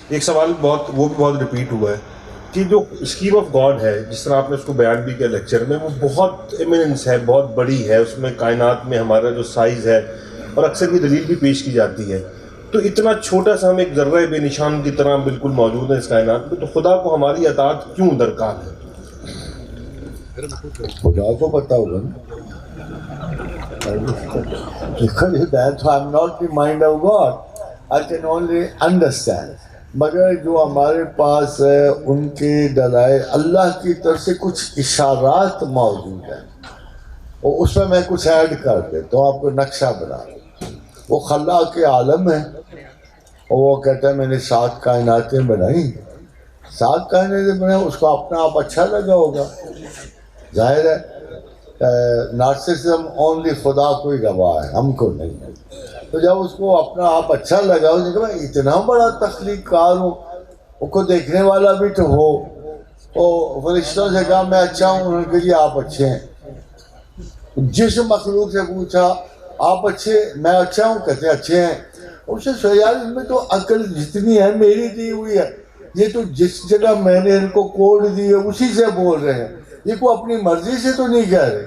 ایک سوال وہ بھی بہت ریپیٹ ہوا ہے کہ جو اسکیم آف گاڈ ہے، جس طرح آپ نے اس کو بیان بھی کیا لیکچر میں، وہ بہت ایمیننس ہے، بہت بڑی ہے، اس میں کائنات میں ہمارا جو سائز ہے، اور اکثر یہ دلیل بھی پیش کی جاتی ہے. تو اتنا چھوٹا سا ہم ایک ذرہ بے نشان کی طرح بالکل موجود ہیں اس کائنات میں، تو خدا کو ہماری اطاعت کیوں درکار ہے؟ خدا کو پتا ہوگا نا. That I'm not the mind of God. I can only understand. مگر جو ہمارے پاس ہے ان کے دلائل اللہ کی طرف سے کچھ اشارات موجود ہیں، اور اس میں کچھ ایڈ کر دیتا ہوں، آپ کو نقشہ بنا. وہ خلاق عالم ہے، اور وہ کہتا ہے میں نے 7 کائناتیں بنائی. 7 کائناتیں بنائی، اس کو اپنا آپ اچھا لگا ہوگا. ظاہر ہے نارسسزم اونلی خدا کو ہی روا ہے، ہم کو نہیں ہے. تو جب اس کو اپنا آپ اچھا لگا، اس نے کہا میں اتنا بڑا تخلیق کار ہوں، اس کو دیکھنے والا بھی تو ہو. تو فرشتوں سے کہا میں اچھا ہوں، انہوں نے کہا جی آپ اچھے ہیں. جس مخلوق سے پوچھا آپ اچھے، میں اچھا ہوں، کہتے اچھے ہیں. اس سے سوچا یار ان میں تو عقل جتنی ہے میری دی ہوئی ہے، یہ تو جس جگہ میں نے ان کو کوڈ دی ہے اسی سے بول رہے ہیں، یہ کو اپنی مرضی سے تو نہیں کہہ رہے.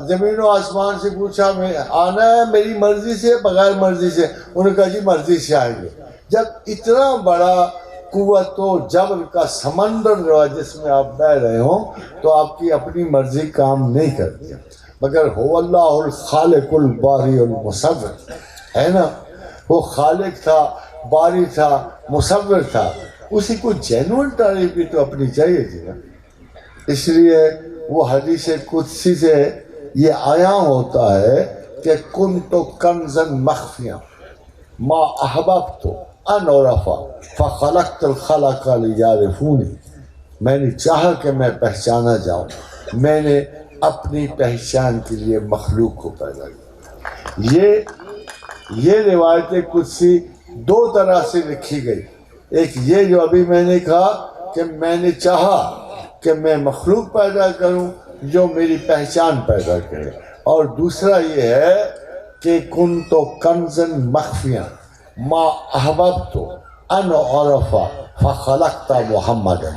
زمین و آسمان سے پوچھا میں آنا ہے میری مرضی سے بغیر مرضی سے، انہوں نے کہا جی مرضی سے آئیں گے. جب اتنا بڑا قوت و جبر کا سمندر جو ہے جس میں آپ بہ رہے ہوں، تو آپ کی اپنی مرضی کام نہیں کرتی. مگر ہو اللہ الخالق الباری المصور ہے نا، وہ خالق تھا، باری تھا، مصور تھا، اسی کو جینوئن تعریف بھی تو اپنی چاہیے تھی نا. اس لیے وہ حدیث قدسی سے یہ آیا ہوتا ہے کہ کنت کنزا مخفیا ما احببت ان اعرف فخلقت الخلق لیعرفونی. میں نے چاہا کہ میں پہچانا جاؤں، میں نے اپنی پہچان کے لیے مخلوق کو پیدا کیا. یہ روایت قدسی 2 طرح سے لکھی گئی. ایک یہ جو ابھی میں نے کہا کہ میں نے چاہا کہ میں مخلوق پیدا کروں جو میری پہچان پیدا کرے، اور دوسرا یہ ہے کہ کنت کنزا مخفیا ما احببت ان اعرف فخلقت محمدا.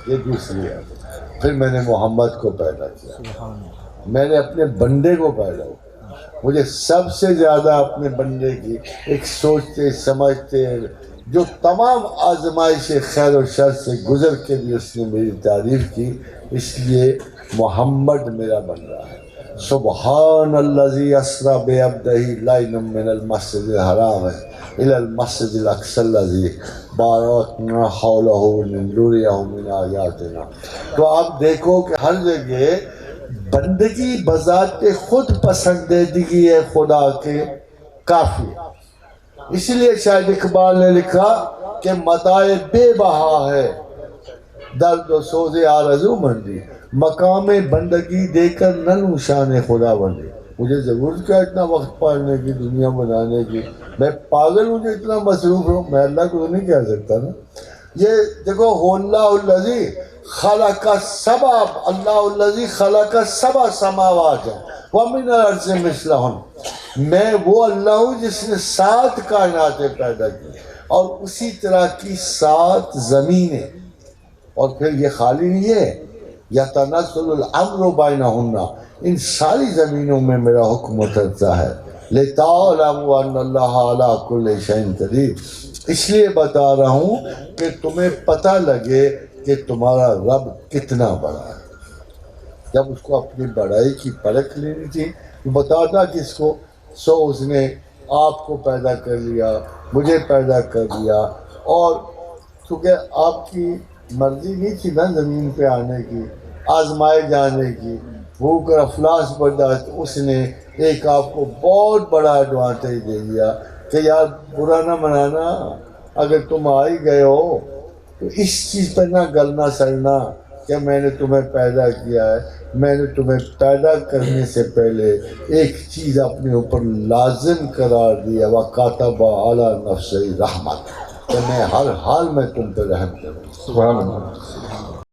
یہ دوسری ہے. پھر میں نے محمد کو پیدا کیا، میں نے اپنے بندے کو پیدا کیا. مجھے سب سے زیادہ اپنے بندے کی ایک سوچتے سمجھتے جو تمام آزمائش خیر و شر سے گزر کے بھی اس نے میری تعریف کی، اس لیے محمد میرا بن رہا ہے. سبحان الذی اسری بعبدہ لیلا من المسجد الحرام الی المسجد الاقصی الذی بارکنا حولہ لنریہ من آیاتنا. تو آپ دیکھو کہ ہر جگہ بندگی بذات خود پسندیدگی ہے خدا کے کافی. اس لیے شاید اقبال نے لکھا کہ متاع بے بہا ہے درد و سوز آرزو مندی، مقام بندگی دے کر نہ نوشان خدا بندی. مجھے ضرورت کیا اتنا وقت پڑھنے کی، دنیا بنانے کی؟ میں پاگل ہوں جو اتنا مصروف ہوں؟ میں اللہ کو نہیں کہہ سکتا نا. یہ دیکھو هو اللہ الذی خلق سبع، اللہ الذی خلق سبع سماوات ومن الارض مثلہن. میں وہ اللہ ہوں جس نے 7 کائناتیں پیدا کی اور اسی طرح کی 7 زمینیں. اور پھر یہ خالی نہیں ہے، یتنزل الامر بینہن، ان ساری زمینوں میں میرا حکم اترتا ہے. لتعلموا ان اللہ علی کل شیء قدیر. اس لیے بتا رہا ہوں کہ تمہیں پتہ لگے کہ تمہارا رب کتنا بڑا ہے. جب اس کو اپنی بڑائی کی پرکھ لینی تھی تو بتاتا کس کو؟ اس نے آپ کو پیدا کر لیا، مجھے پیدا کر لیا. اور چونکہ آپ کی مرضی نہیں تھی نا زمین پہ آنے کی، آزمائے جانے کی، بھوک اور افلاس برداشت، اس نے ایک آپ کو بہت بڑا ایڈوانٹیج دے دیا کہ یار برا نہ منانا، اگر تم آ ہی گئے ہو تو اس چیز پہ نہ گلنا سڑنا کہ میں نے تمہیں پیدا کیا ہے. میں نے تمہیں پیدا کرنے سے پہلے ایک چیز اپنے اوپر لازم قرار دیا، وَكَتَبَ عَلَى نَفْسِهِ رَحْمَةً، کہ میں ہر حال میں تم پہ رحم کروں. سبحان اللہ.